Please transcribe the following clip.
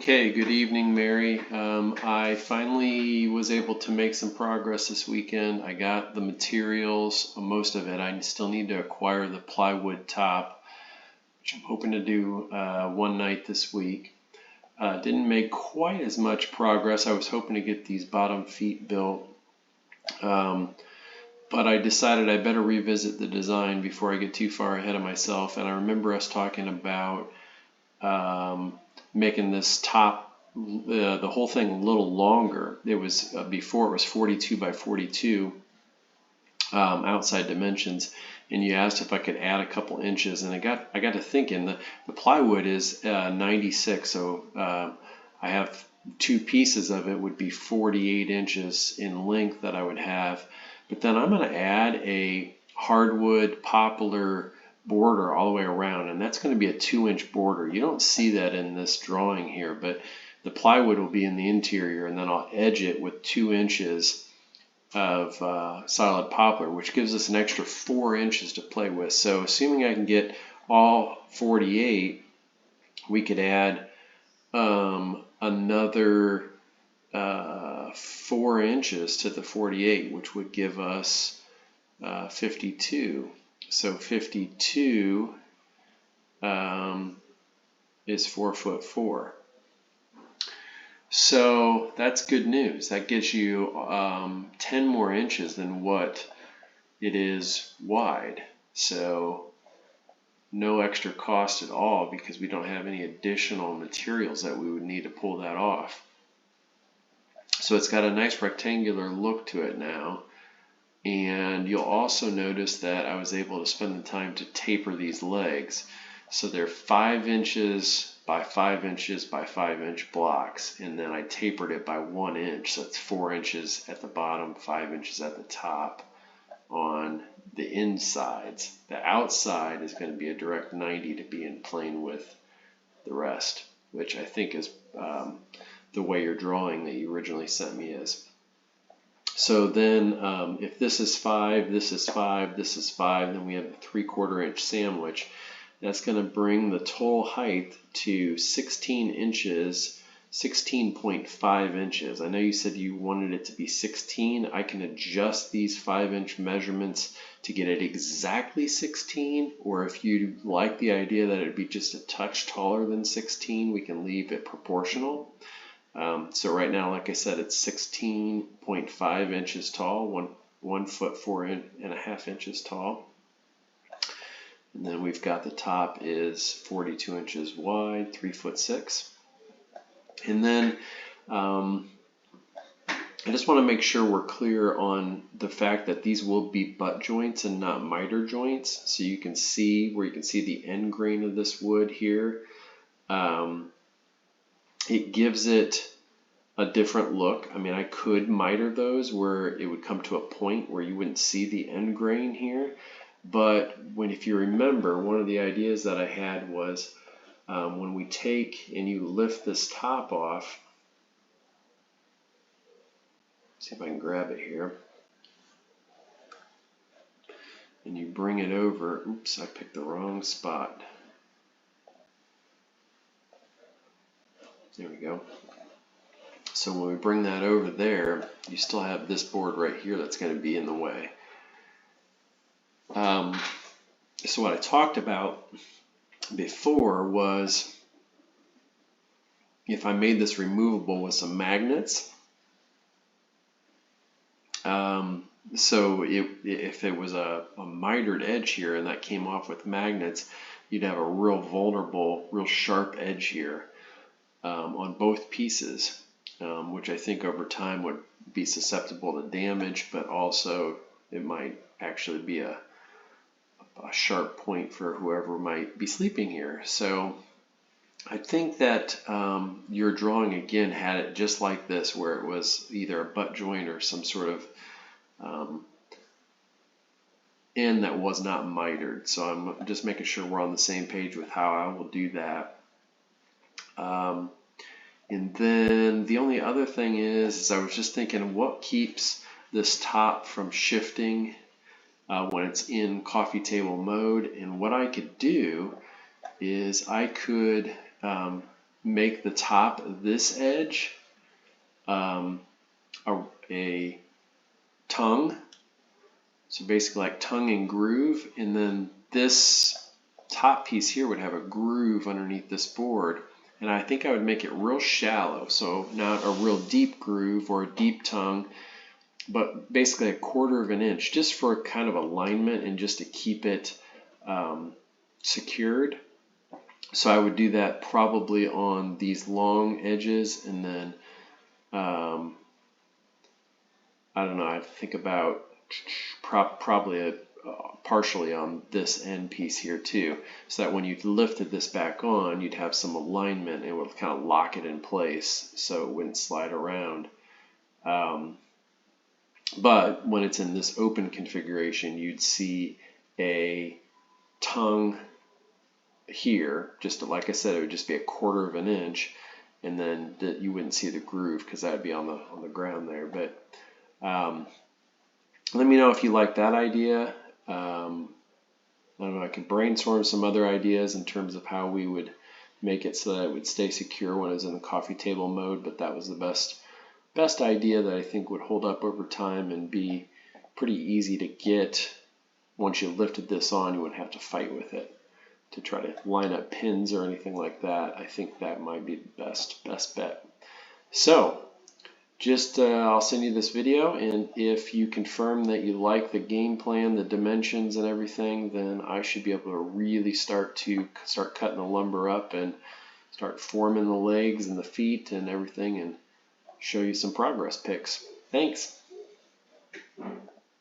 Okay, good evening, Mary. I finally was able to make some progress this weekend. I got the materials, most of it. I still need to acquire the plywood top, which I'm hoping to do one night this week. Didn't make quite as much progress. I was hoping to get these bottom feet built, but I decided I better revisit the design before I get too far ahead of myself. And I remember us talking about making this top, the whole thing a little longer. It was before it was 42 by 42 outside dimensions, and you asked if I could add a couple inches, and I got to thinking the plywood is 96, so I have two pieces of it would be 48 inches in length that I would have, but then I'm going to add a hardwood poplar border all the way around, and that's going to be a 2-inch border. You don't see that in this drawing here, but the plywood will be in the interior, and then I'll edge it with 2 inches of solid poplar, which gives us an extra 4 inches to play with. So assuming I can get all 48, we could add another 4 inches to the 48, which would give us 52. So 52 is 4'4". So that's good news. That gives you 10 more inches than what it is wide. So no extra cost at all because we don't have any additional materials that we would need to pull that off. So it's got a nice rectangular look to it now. And you'll also notice that I was able to spend the time to taper these legs. So they're 5 inches by 5 inches by 5 inch blocks, and then I tapered it by 1 inch. So it's 4 inches at the bottom, 5 inches at the top on the insides. The outside is going to be a direct 90 to be in plane with the rest, which I think is the way your drawing that you originally sent me is. So then if this is 5, this is 5, this is 5, then we have a 3/4 inch sandwich. That's going to bring the total height to 16 inches, 16.5 inches. I know you said you wanted it to be 16. I can adjust these 5-inch measurements to get it exactly 16, or if you like the idea that it'd be just a touch taller than 16, we can leave it proportional. So right now, like I said, it's 16.5 inches tall, 1 foot 4.5 inches tall. And then we've got the top is 42 inches wide, 3'6". And then I just want to make sure we're clear on the fact that these will be butt joints and not miter joints. So you can see where you can see the end grain of this wood here. It gives it a different look. I mean, I could miter those where it would come to a point where you wouldn't see the end grain here. But if you remember, one of the ideas that I had was when we take and you lift this top off, see if I can grab it here, and you bring it over, oops, I picked the wrong spot. There we go. So when we bring that over there, you still have this board right here that's going to be in the way. So what I talked about before was if I made this removable with some magnets. So if it was a mitered edge here and that came off with magnets, you'd have a real vulnerable, real sharp edge here on both pieces, which I think over time would be susceptible to damage, but also it might actually be a sharp point for whoever might be sleeping here. So I think that your drawing again had it just like this, where it was either a butt joint or some sort of end that was not mitered. So I'm just making sure we're on the same page with how I will do that. And then the only other thing is I was just thinking, what keeps this top from shifting when it's in coffee table mode? And what I could do is I could make the top of this edge a tongue. So basically like tongue and groove, and then this top piece here would have a groove underneath this board. And I think I would make it real shallow, so not a real deep groove or a deep tongue, but basically a 1/4 of an inch, just for kind of alignment and just to keep it secured. So I would do that probably on these long edges, and then I don't know, I think about probably partially on this end piece here too, so that when you lifted this back on, you'd have some alignment and it would kind of lock it in place so it wouldn't slide around. But when it's in this open configuration, you'd see a tongue here, just like I said, it would just be a 1/4 of an inch, and then you wouldn't see the groove because that would be on the ground there. But let me know if you like that idea. I don't know, I could brainstorm some other ideas in terms of how we would make it so that it would stay secure when it's in the coffee table mode, but that was the best idea that I think would hold up over time and be pretty easy to get. Once you lifted this on, you wouldn't have to fight with it to try to line up pins or anything like that. I think that might be the best bet. So just I'll send you this video, and if you confirm that you like the game plan, the dimensions and everything, then I should be able to really start cutting the lumber up and start forming the legs and the feet and everything, and show you some progress pics. Thanks.